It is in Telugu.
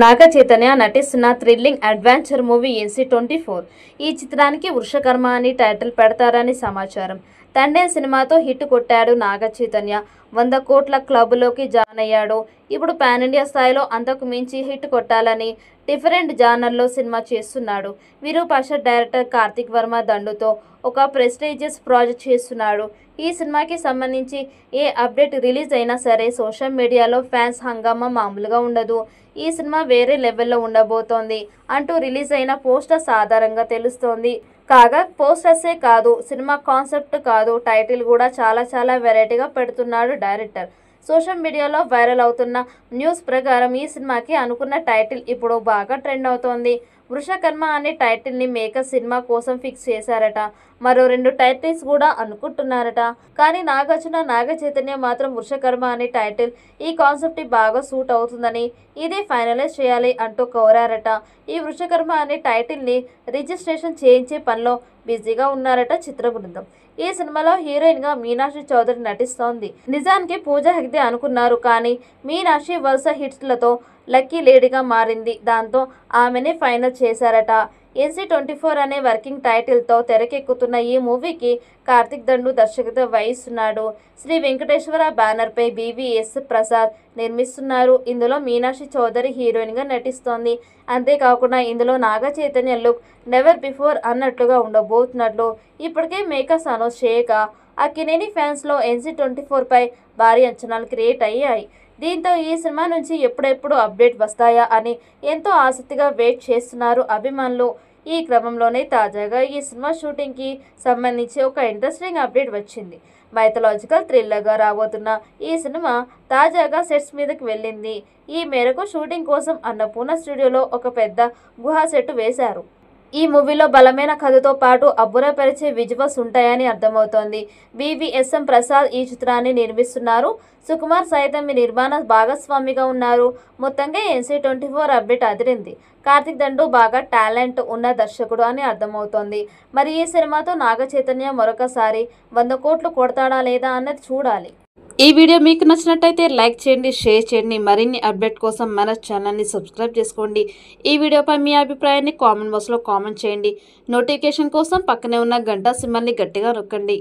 నాగ చైతన్య నటిస్తున్న థ్రిల్లింగ్ అడ్వెంచర్ మూవీ NC24 ఈ చిత్రానికి వృషకర్మ అని టైటిల్ పెడతారని సమాచారం. తండే సినిమాతో హిట్ కొట్టాడు నాగ చైతన్య. 100 కోట్ల క్లబ్లోకి జాయిన్ అయ్యాడు. ఇప్పుడు పాన్ ఇండియా స్థాయిలో అంతకు మించి హిట్ కొట్టాలని డిఫరెంట్ జానర్లో సినిమా చేస్తున్నాడు. విరూపాక్ష డైరెక్టర్ కార్తిక్ వర్మ దండుతో ఒక ప్రెస్టీజియస్ ప్రాజెక్ట్ చేస్తున్నాడు. ఈ సినిమాకి సంబంధించి ఏ అప్డేట్ రిలీజ్ అయినా సరే సోషల్ మీడియాలో ఫ్యాన్స్ హంగామా మామూలుగా ఉండదు. ఈ సినిమా వేరే లెవెల్లో ఉండబోతోంది అంటూ రిలీజ్ అయిన పోస్టర్స్ ఆధారంగా తెలుస్తోంది. కాగా పోస్టర్సే కాదు, సినిమా కాన్సెప్ట్ కాదు, టైటిల్ కూడా చాలా వెరైటీగా పెడుతున్నాడు డైరెక్టర్. సోషల్ మీడియాలో వైరల్ అవుతున్న న్యూస్ ప్రకారం ఈ సినిమాకి అనుకున్న టైటిల్ ఇప్పుడు బాగా ట్రెండ్ అవుతోంది. వృషకర్మ అనే టైటిల్ని మేకర్ సినిమా కోసం ఫిక్స్ చేశారట. మరో 2 టైటిల్స్ కూడా అనుకుంటున్నారట. కానీ నాగార్జున, నాగ చైతన్య మాత్రం వృషకర్మ అనే టైటిల్ ఈ కాన్సెప్ట్ బాగా సూట్ అవుతుందని, ఇదే ఫైనలైజ్ చేయాలి అంటూ కోరారట. ఈ వృషకర్మ అనే టైటిల్ని రిజిస్ట్రేషన్ చేయించే పనిలో బిజీగా ఉన్నారట చిత్ర బృందం. ఈ సినిమాలో హీరోయిన్గా మీనాక్షి చౌదరి నటిస్తోంది. నిజానికి పూజా హెగ్డే అనుకున్నారు, కానీ మీనాక్షి వరుస హిట్స్లతో లక్కీ లేడీగా మారింది. దాంతో ఆమెనే ఫైనల్ చేశారట. NC24 అనే వర్కింగ్ టైటిల్తో తెరకెక్కుతున్న ఈ మూవీకి కార్తిక్ దండు దర్శకత్వం వహిస్తున్నాడు. శ్రీ వెంకటేశ్వర బ్యానర్పై BVS ప్రసాద్ నిర్మిస్తున్నారు. ఇందులో మీనాక్షి చౌదరి హీరోయిన్గా నటిస్తోంది. అంతేకాకుండా ఇందులో Naga Chaitanya look never before అన్నట్లుగా ఉండబోతున్నట్లు ఇప్పటికే మేకర్స్ అనౌన్స్ చేయగా అక్కినేని ఫ్యాన్స్లో NC24పై భారీ అంచనాలు క్రియేట్ అయ్యాయి. దీంతో ఈ సినిమా నుంచి ఎప్పుడెప్పుడు అప్డేట్ వస్తాయా అని ఎంతో ఆసక్తిగా వెయిట్ చేస్తున్నారు అభిమానులు. ఈ క్రమంలోనే తాజాగా ఈ సినిమా షూటింగ్కి సంబంధించి ఒక ఇంట్రెస్టింగ్ అప్డేట్ వచ్చింది. మైథలాజికల్ థ్రిల్లర్గా రాబోతున్న ఈ సినిమా తాజాగా సెట్స్ మీదకి వెళ్ళింది. ఈ మేరకు షూటింగ్ కోసం అన్నపూర్ణ స్టూడియోలో ఒక పెద్ద గుహా సెట్ వేశారు. ఈ మూవీలో బలమైన కథతో పాటు అబ్బురపరిచే విజువల్స్ ఉంటాయని అర్థమవుతోంది. BVSM ప్రసాద్ ఈ చిత్రాన్ని నిర్మిస్తున్నారు. సుకుమార్ సైతం ఈ నిర్మాణ భాగస్వామిగా ఉన్నారు. మొత్తంగా NC24 అప్డేట్ అదిరింది. కార్తిక్ దండు బాగా టాలెంట్ ఉన్న దర్శకుడు అని అర్థమవుతోంది. మరి ఈ సినిమాతో నాగ చైతన్య మరొకసారి 100 కోట్లు కొడతాడా లేదా అన్నది చూడాలి. ఈ వీడియో మీకు నచ్చినట్టయితే లైక్ చేయండి, షేర్ చేయండి. మరిన్ని అప్డేట్ కోసం మన ఛానల్ని సబ్స్క్రైబ్ చేసుకోండి. ఈ వీడియోపై మీ అభిప్రాయాన్ని కామెంట్ బాక్స్లో కామెంట్ చేయండి. నోటిఫికేషన్ కోసం పక్కనే ఉన్న గంట సింబల్ని గట్టిగా నొక్కండి.